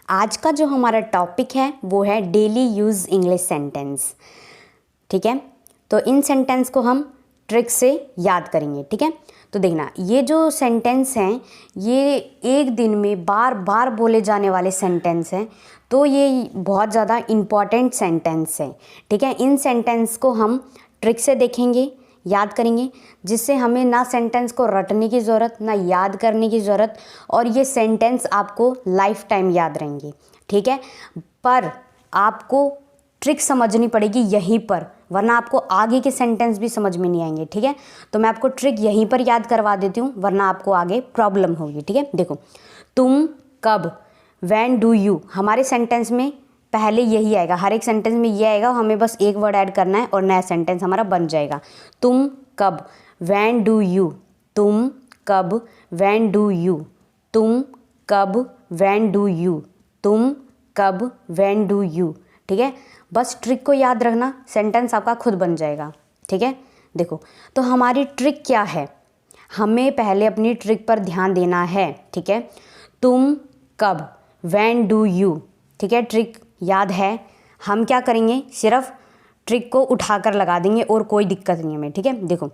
आज का जो हमारा टॉपिक है वो है डेली यूज़ इंग्लिश सेंटेंस। ठीक है, तो इन सेंटेंस को हम ट्रिक से याद करेंगे। ठीक है, तो देखना ये जो सेंटेंस हैं ये एक दिन में बार बार बोले जाने वाले सेंटेंस हैं, तो ये बहुत ज़्यादा इम्पॉर्टेंट सेंटेंस है। ठीक है, इन सेंटेंस को हम ट्रिक से देखेंगे, याद करेंगे, जिससे हमें ना सेंटेंस को रटने की ज़रूरत, ना याद करने की ज़रूरत, और ये सेंटेंस आपको लाइफ टाइम याद रहेंगे। ठीक है, पर आपको ट्रिक समझनी पड़ेगी यहीं पर, वरना आपको आगे के सेंटेंस भी समझ में नहीं आएंगे। ठीक है, तो मैं आपको ट्रिक यहीं पर याद करवा देती हूँ, वरना आपको आगे प्रॉब्लम होगी। ठीक है, देखो, तुम कब, व्हेन डू यू, हमारे सेंटेंस में पहले यही आएगा, हर एक सेंटेंस में ये आएगा, हमें बस एक वर्ड ऐड करना है और नया सेंटेंस हमारा बन जाएगा। तुम कब, व्हेन डू यू, तुम कब, व्हेन डू यू, तुम कब, व्हेन डू यू, तुम कब, व्हेन डू यू। ठीक है, बस ट्रिक को याद रखना, सेंटेंस आपका खुद बन जाएगा। ठीक है, देखो, तो हमारी ट्रिक क्या है, हमें पहले अपनी ट्रिक पर ध्यान देना है। ठीक है, तुम कब, व्हेन डू यू। ठीक है, ट्रिक याद है, हम क्या करेंगे, सिर्फ ट्रिक को उठाकर लगा देंगे और कोई दिक्कत नहीं हमें। ठीक है, देखो,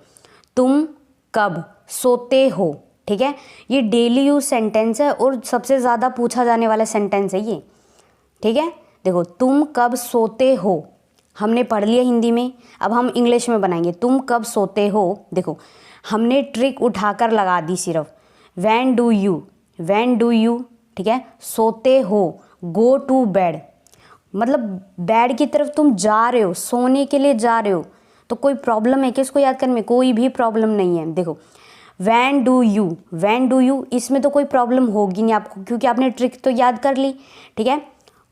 तुम कब सोते हो। ठीक है, ये डेली यूज सेंटेंस है और सबसे ज़्यादा पूछा जाने वाला सेंटेंस है ये। ठीक है, देखो, तुम कब सोते हो, हमने पढ़ लिया हिंदी में, अब हम इंग्लिश में बनाएंगे। तुम कब सोते हो, देखो, हमने ट्रिक उठाकर लगा दी सिर्फ। When do you, when do you. ठीक है, सोते हो, गो टू बेड, मतलब बेड की तरफ तुम जा रहे हो, सोने के लिए जा रहे हो, तो कोई प्रॉब्लम है कि इसको याद करने में, कोई भी प्रॉब्लम नहीं है। देखो, when do you, when do you, इसमें तो कोई प्रॉब्लम होगी नहीं आपको, क्योंकि आपने ट्रिक तो याद कर ली। ठीक है,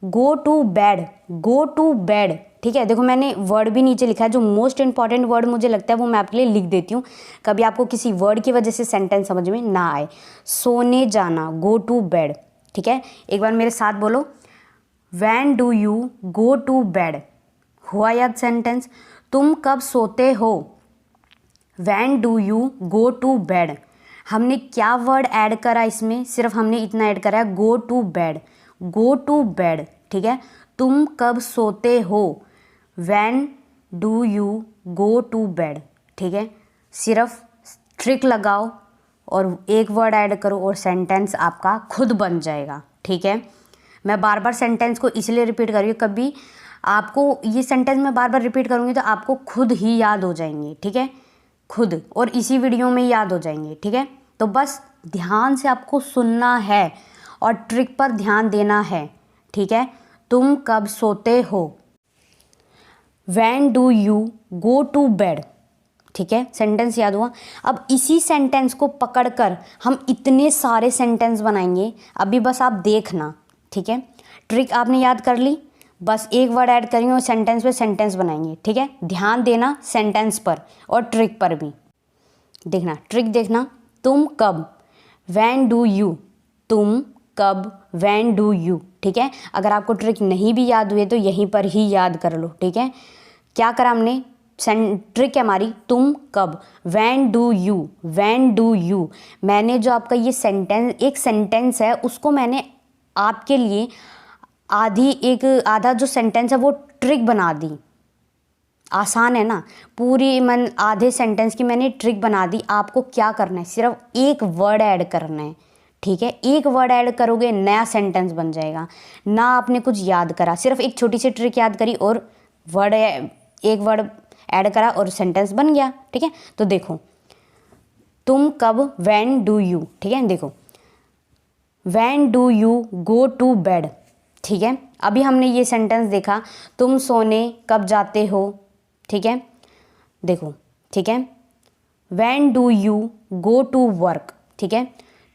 go to bed, go to bed. ठीक है, देखो, मैंने वर्ड भी नीचे लिखा है, जो मोस्ट इंपॉर्टेंट वर्ड मुझे लगता है वो मैं आपके लिए लिख देती हूँ, कभी आपको किसी वर्ड की वजह से सेंटेंस समझ में ना आए। सोने जाना, गो टू बेड। ठीक है, एक बार मेरे साथ बोलो, when do you go to bed. हुआ याद सेंटेंस, तुम कब सोते हो, when do you go to bed. हमने क्या वर्ड ऐड करा इसमें, सिर्फ हमने इतना ऐड करा है, go to bed, go to bed. ठीक है, तुम कब सोते हो, when do you go to bed. ठीक है, सिर्फ ट्रिक लगाओ और एक वर्ड ऐड करो और सेंटेंस आपका खुद बन जाएगा। ठीक है, मैं बार बार सेंटेंस को इसलिए रिपीट कर रही हूँ, कभी आपको ये सेंटेंस मैं बार बार रिपीट करूँगी तो आपको खुद ही याद हो जाएंगे। ठीक है, खुद, और इसी वीडियो में याद हो जाएंगे। ठीक है, तो बस ध्यान से आपको सुनना है और ट्रिक पर ध्यान देना है। ठीक है, तुम कब सोते हो, when do you go to bed. ठीक है, सेंटेंस याद हुआ। अब इसी सेंटेंस को पकड़कर हम इतने सारे सेंटेंस बनाएंगे, अभी बस आप देखना। ठीक है, ट्रिक आपने याद कर ली, बस एक वर्ड ऐड करेंगे और सेंटेंस पे सेंटेंस बनाएंगे। ठीक है, ध्यान देना सेंटेंस पर और ट्रिक पर भी। देखना, ट्रिक देखना, तुम कब, व्हेन डू यू, तुम कब, व्हेन डू यू। ठीक है, अगर आपको ट्रिक नहीं भी याद हुई तो यहीं पर ही याद कर लो। ठीक है, क्या करा हमने, ट्रिक है हमारी, तुम कब, when do you, when do you. मैंने जो आपका ये सेंटेंस, एक सेंटेंस है, उसको मैंने आपके लिए आधा जो सेंटेंस है वो ट्रिक बना दी। आसान है ना, पूरी मन आधे सेंटेंस की मैंने ट्रिक बना दी। आपको क्या करना है, सिर्फ एक वर्ड ऐड करना है। ठीक है, एक वर्ड ऐड करोगे नया सेंटेंस बन जाएगा। ना आपने कुछ याद करा, सिर्फ एक छोटी सी ट्रिक याद करी और एक वर्ड ऐड करा और सेंटेंस बन गया। ठीक है, तो देखो, तुम कब, व्हेन डू यू। ठीक है, देखो, when do you go to bed. ठीक है, अभी हमने ये सेंटेंस देखा, तुम सोने कब जाते हो। ठीक है, देखो, ठीक है, when do you go to work. ठीक है,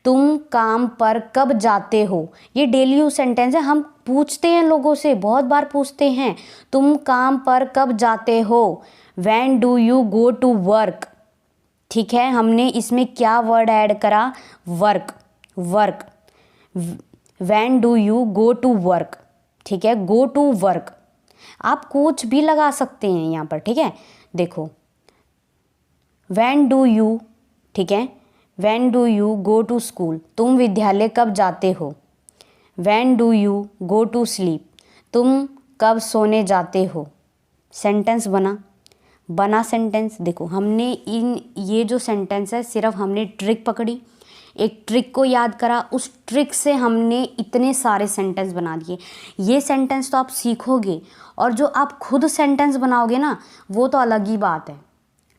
तुम काम पर कब जाते हो। ये डेली यूज सेंटेंस है, हम पूछते हैं लोगों से, बहुत बार पूछते हैं, तुम काम पर कब जाते हो, when do you go to work. ठीक है, हमने इसमें क्या वर्ड ऐड करा, work, work, when do you go to work. ठीक है, गो टू वर्क, आप कुछ भी लगा सकते हैं यहाँ पर। ठीक है, देखो, व्हेन डू यू, ठीक है, when do you go to school, तुम विद्यालय कब जाते हो। When do you go to sleep, तुम कब सोने जाते हो। सेंटेंस बना सेंटेंस। देखो हमने ये जो सेंटेंस है सिर्फ हमने ट्रिक पकड़ी, एक ट्रिक को याद करा, उस ट्रिक से हमने इतने सारे सेंटेंस बना दिए। ये सेंटेंस तो आप सीखोगे और जो आप खुद सेंटेंस बनाओगे ना वो तो अलग ही बात है,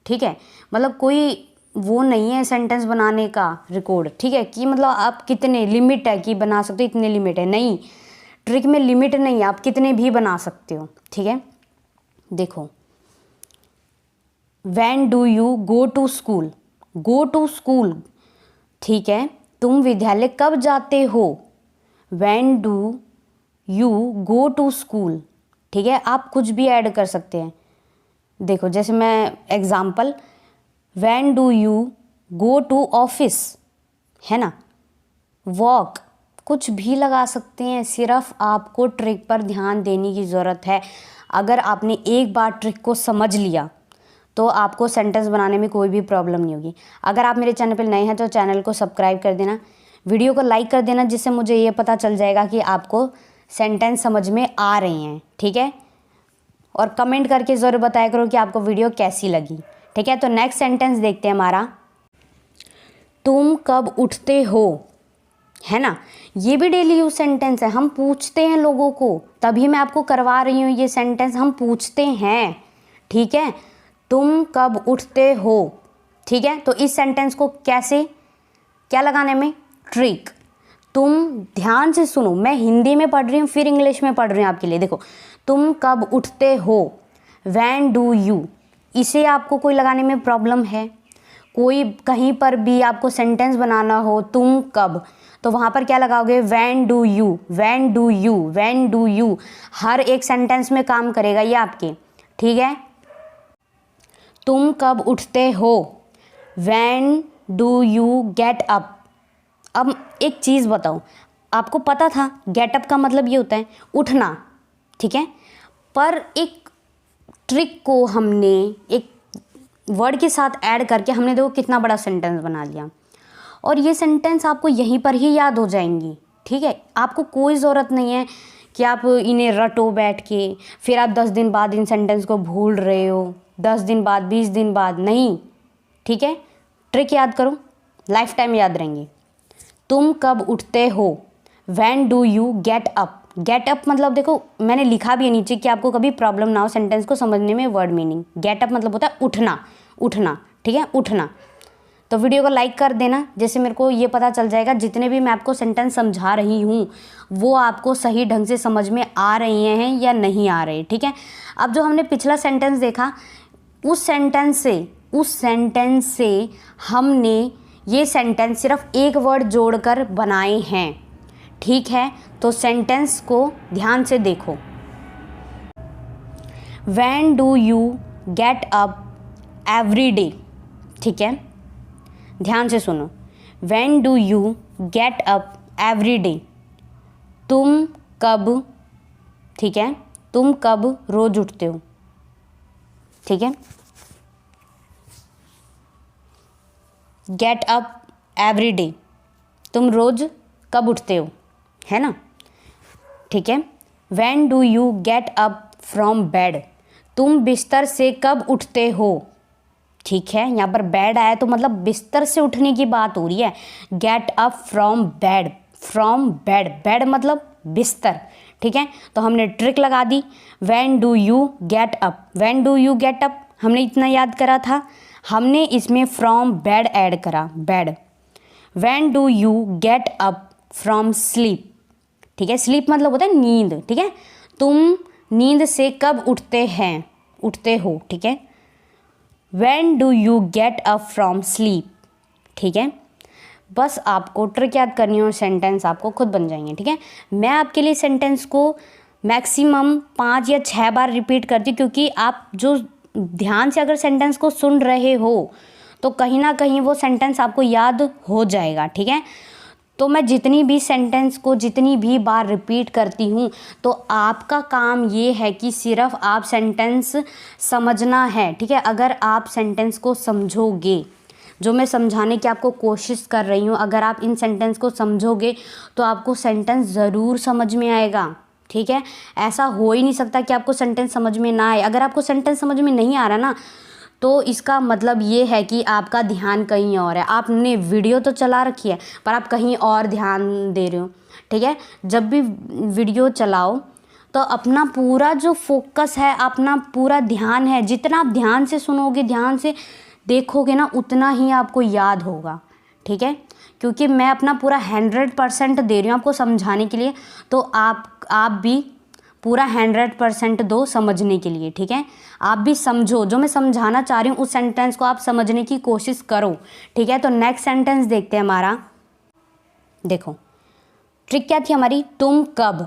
ठीक है। मतलब कोई वो नहीं है सेंटेंस बनाने का रिकॉर्ड, ठीक है, कि मतलब आप कितने लिमिट है कि बना सकते हो, इतने लिमिट है, नहीं, ट्रिक में लिमिट नहीं है, आप कितने भी बना सकते हो, ठीक है। देखो when do you go to school, go to school, ठीक है, तुम विद्यालय कब जाते हो। When do you go to school, ठीक है, आप कुछ भी ऐड कर सकते हैं। देखो जैसे मैं example, when do you go to office, है ना, वॉक, कुछ भी लगा सकते हैं, सिर्फ आपको ट्रिक पर ध्यान देने की ज़रूरत है। अगर आपने एक बार ट्रिक को समझ लिया तो आपको सेंटेंस बनाने में कोई भी प्रॉब्लम नहीं होगी। अगर आप मेरे चैनल पर नए हैं तो चैनल को सब्सक्राइब कर देना, वीडियो को लाइक कर देना, जिससे मुझे ये पता चल जाएगा कि आपको सेंटेंस समझ में आ रहे हैं, ठीक है। और कमेंट करके ज़रूर बताया करो कि आपको वीडियो कैसी लगी, ठीक है। तो नेक्स्ट सेंटेंस देखते हैं हमारा, तुम कब उठते हो, है ना। ये भी डेली यूज सेंटेंस है, हम पूछते हैं लोगों को, तभी मैं आपको करवा रही हूँ ये सेंटेंस, हम पूछते हैं, ठीक है। तुम कब उठते हो, ठीक है। तो इस सेंटेंस को कैसे क्या लगाने में, ट्रिक। तुम ध्यान से सुनो, मैं हिंदी में पढ़ रही हूँ फिर इंग्लिश में पढ़ रही हूँ आपके लिए। देखो तुम कब उठते हो, व्हेन डू यू, इसे आपको कोई लगाने में प्रॉब्लम है, कोई कहीं पर भी आपको सेंटेंस बनाना हो तुम कब, तो वहाँ पर क्या लगाओगे, when do you, when do you, when do you, हर एक सेंटेंस में काम करेगा ये आपके, ठीक है। तुम कब उठते हो, when do you get up. अब एक चीज़ बताओ, आपको पता था गेट अप का मतलब ये होता है उठना, ठीक है, पर एक ट्रिक को हमने एक वर्ड के साथ ऐड करके हमने देखो कितना बड़ा सेंटेंस बना लिया, और ये सेंटेंस आपको यहीं पर ही याद हो जाएंगी, ठीक है। आपको कोई ज़रूरत नहीं है कि आप इन्हें रटो बैठ के, फिर आप 10 दिन बाद इन सेंटेंस को भूल रहे हो, 10 दिन बाद, 20 दिन बाद, नहीं, ठीक है। ट्रिक याद करो, लाइफ टाइम याद रहेंगे। तुम कब उठते हो, when do you get up. Get up मतलब देखो मैंने लिखा भी है नीचे कि आपको कभी प्रॉब्लम ना हो सेंटेंस को समझने में, वर्ड मीनिंग। गेट अप मतलब होता है उठना, उठना, ठीक है, उठना। तो वीडियो को लाइक कर देना, जैसे मेरे को ये पता चल जाएगा जितने भी मैं आपको सेंटेंस समझा रही हूँ वो आपको सही ढंग से समझ में आ रहे हैं या नहीं आ रहे, ठीक है। अब जो हमने पिछला सेंटेंस देखा उस सेंटेंस से हमने ये सेंटेंस सिर्फ एक वर्ड जोड़कर बनाए हैं, ठीक है। तो सेंटेंस को ध्यान से देखो, when do you get up every day, ठीक है, ध्यान से सुनो, when do you get up every day, तुम कब, ठीक है, तुम कब रोज उठते हो, ठीक है। गेट अप एवरी डे, तुम रोज कब उठते हो, है ना, ठीक है। When do you get up from bed, तुम बिस्तर से कब उठते हो, ठीक है। यहाँ पर बेड आया तो मतलब बिस्तर से उठने की बात हो रही है। Get up from bed, from bed, bed मतलब बिस्तर, ठीक है। तो हमने ट्रिक लगा दी, when do you get up, when do you get up हमने इतना याद करा था, हमने इसमें फ्रॉम बेड ऐड करा, bed. When do you get up from sleep, ठीक है, स्लीप मतलब होता है नींद, ठीक है। तुम नींद से कब उठते हैं, उठते हो, ठीक है। When do you get up from sleep, ठीक है। बस आपको ट्रिक याद करनी हो, सेंटेंस आपको खुद बन जाएंगे, ठीक है। मैं आपके लिए सेंटेंस को मैक्सिमम 5 या 6 बार रिपीट करती हूँ, क्योंकि आप जो ध्यान से अगर सेंटेंस को सुन रहे हो तो कहीं ना कहीं वो सेंटेंस आपको याद हो जाएगा, ठीक है। तो मैं जितनी भी सेंटेंस को जितनी भी बार रिपीट करती हूँ तो आपका काम ये है कि सिर्फ आप सेंटेंस समझना है, ठीक है। अगर आप सेंटेंस को समझोगे जो मैं समझाने की आपको कोशिश कर रही हूँ, अगर आप इन सेंटेंस को समझोगे तो आपको सेंटेंस ज़रूर समझ में आएगा, ठीक है। ऐसा हो ही नहीं सकता कि आपको सेंटेंस समझ में ना आए। अगर आपको सेंटेंस समझ में नहीं आ रहा ना, तो इसका मतलब ये है कि आपका ध्यान कहीं और है। आपने वीडियो तो चला रखी है पर आप कहीं और ध्यान दे रहे हो, ठीक है। जब भी वीडियो चलाओ तो अपना पूरा जो फोकस है, अपना पूरा ध्यान है, जितना आप ध्यान से सुनोगे, ध्यान से देखोगे ना, उतना ही आपको याद होगा, ठीक है। क्योंकि मैं अपना पूरा 100% दे रही हूँ आपको समझाने के लिए, तो आप भी पूरा 100% दो समझने के लिए, ठीक है। आप भी समझो, जो मैं समझाना चाह रही हूँ उस सेंटेंस को आप समझने की कोशिश करो, ठीक है। तो नेक्स्ट सेंटेंस देखते हैं हमारा। देखो ट्रिक क्या थी हमारी, तुम कब,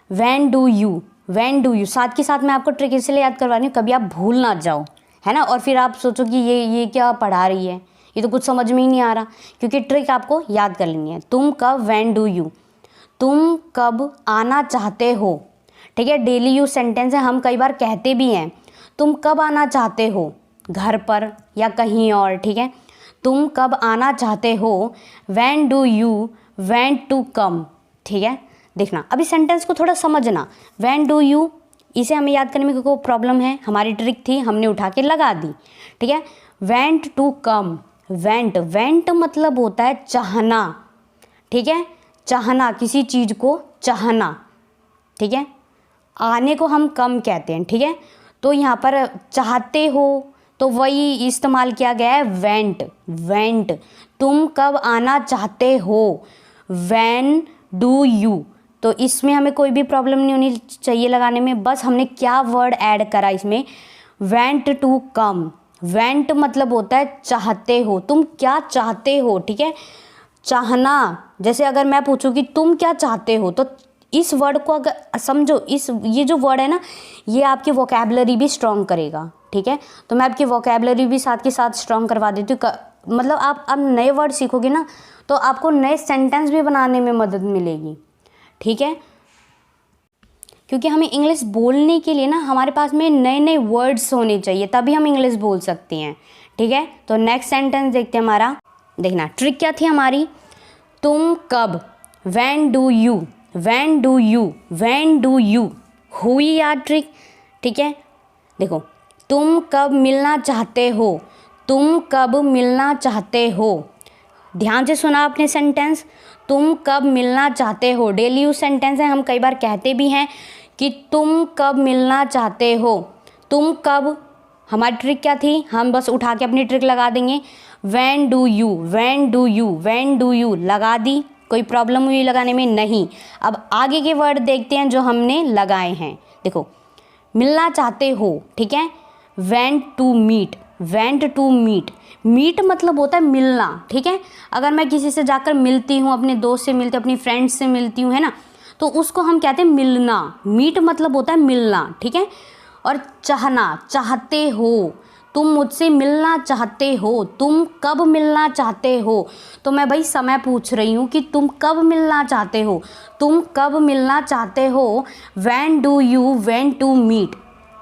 when do you, when do you. साथ के साथ मैं आपको ट्रिक इसलिए याद करवा रही हूँ कभी आप भूल ना जाओ, है ना। और फिर आप सोचो कि ये क्या पढ़ा रही है, ये तो कुछ समझ में ही नहीं आ रहा, क्योंकि ट्रिक आपको याद कर लेनी है। तुम कब, व्हेन डू यू, तुम कब आना चाहते हो, ठीक है। डेली यूज सेंटेंस है, हम कई बार कहते भी हैं तुम कब आना चाहते हो, घर पर या कहीं और, ठीक है। तुम कब आना चाहते हो, when do you went to come, ठीक है। देखना अभी सेंटेंस को थोड़ा समझना, व्हेन डू यू, इसे हमें याद करने में कोई प्रॉब्लम है, हमारी ट्रिक थी, हमने उठा के लगा दी, ठीक है। Went to come, went, went मतलब होता है चाहना, ठीक है। चाहना, किसी चीज़ को चाहना, ठीक है। आने को हम कम कहते हैं, ठीक है। तो यहाँ पर चाहते हो तो वही इस्तेमाल किया गया है, वेंट, वेंट। तुम कब आना चाहते हो, व्हेन डू यू। तो इसमें हमें कोई भी प्रॉब्लम नहीं होनी चाहिए लगाने में, बस हमने क्या वर्ड ऐड करा इसमें, वेंट टू कम। वेंट मतलब होता है चाहते हो, तुम क्या चाहते हो, ठीक है। चाहना, जैसे अगर मैं पूछूं कि तुम क्या चाहते हो, तो इस वर्ड को अगर समझो, ये जो वर्ड है ना, ये आपकी वोकैबुलरी भी स्ट्रॉन्ग करेगा, ठीक है। तो मैं आपकी वोकैबुलरी भी साथ के साथ स्ट्रॉन्ग करवा देती हूँ। मतलब आप अब नए वर्ड सीखोगे ना, तो आपको नए सेंटेंस भी बनाने में मदद मिलेगी, ठीक है। क्योंकि हमें इंग्लिश बोलने के लिए ना हमारे पास में नए नए वर्ड्स होने चाहिए, तभी हम इंग्लिश बोल सकते हैं, ठीक है। तो नेक्स्ट सेंटेंस देखते हैं हमारा। देखना ट्रिक क्या थी हमारी, तुम कब, when do you, when do you, when do you, हुई याद ट्रिक, ठीक है। देखो तुम कब मिलना चाहते हो, तुम कब मिलना चाहते हो, ध्यान से सुना आपने सेंटेंस, तुम कब मिलना चाहते हो। डेली यूज सेंटेंस है, हम कई बार कहते भी हैं कि तुम कब मिलना चाहते हो, तुम कब। हमारी ट्रिक क्या थी, हम बस उठा के अपनी ट्रिक लगा देंगे, when do you, when do you, when do you लगा दी, कोई प्रॉब्लम हुई लगाने में नहीं। अब आगे के वर्ड देखते हैं जो हमने लगाए हैं। देखो मिलना चाहते हो, ठीक है, went to meet, went to meet, meet मतलब होता है मिलना, ठीक है। अगर मैं किसी से जाकर मिलती हूँ, अपने दोस्त से मिलती हूँ, अपनी फ्रेंड्स से मिलती हूँ, है ना, तो उसको हम कहते हैं मिलना। मीट मतलब होता है मिलना, ठीक है। और चाहना, चाहते हो, तुम मुझसे मिलना चाहते हो, तुम कब मिलना चाहते हो। तो मैं भाई समय पूछ रही हूँ कि तुम कब मिलना चाहते हो, तुम कब मिलना चाहते हो, when do you went to meet,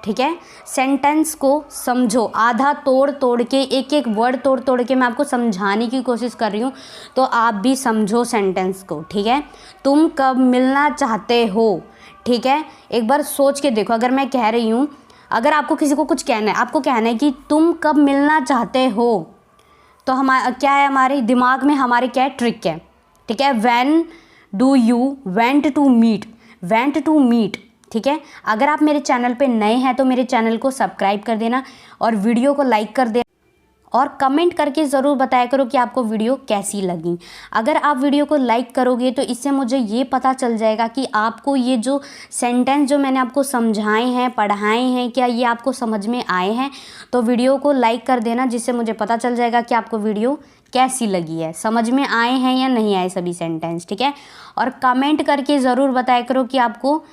ठीक है। सेंटेंस को समझो, आधा तोड़ तोड़ के, एक एक वर्ड तोड़ तोड़ के मैं आपको समझाने की कोशिश कर रही हूँ, तो आप भी समझो सेंटेंस को, ठीक है। तुम कब मिलना चाहते हो, ठीक है। एक बार सोच के देखो, अगर मैं कह रही हूँ, अगर आपको किसी को कुछ कहना है, आपको कहना है कि तुम कब मिलना चाहते हो, तो हमारा क्या है, हमारे दिमाग में हमारे क्या है, ट्रिक है, ठीक है। When do you went to meet, went to meet, ठीक है। अगर आप मेरे चैनल पे नए हैं तो मेरे चैनल को सब्सक्राइब कर देना और वीडियो को लाइक कर देना और कमेंट करके ज़रूर बताया करो कि आपको वीडियो कैसी लगी। अगर आप वीडियो को लाइक करोगे तो इससे मुझे ये पता चल जाएगा कि आपको ये जो सेंटेंस जो मैंने आपको समझाए हैं, पढ़ाए हैं, क्या ये आपको समझ में आए हैं। तो वीडियो को लाइक कर देना, जिससे मुझे पता चल जाएगा कि आपको वीडियो कैसी लगी है, समझ में आए हैं या नहीं आए सभी सेंटेंस, ठीक है। और कमेंट करके ज़रूर बताया करो कि आपको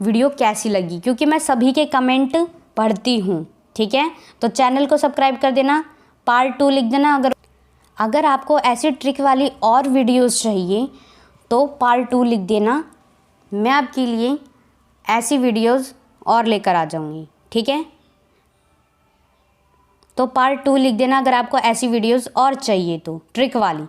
वीडियो कैसी लगी, क्योंकि मैं सभी के कमेंट पढ़ती हूँ, ठीक है। तो चैनल को सब्सक्राइब कर देना, पार्ट 2 लिख देना। अगर आपको ऐसी ट्रिक वाली और वीडियोस चाहिए तो पार्ट 2 लिख देना, मैं आपके लिए ऐसी वीडियोस और लेकर आ जाऊँगी, ठीक है। तो पार्ट 2 लिख देना अगर आपको ऐसी वीडियोस और चाहिए तो, ट्रिक वाली।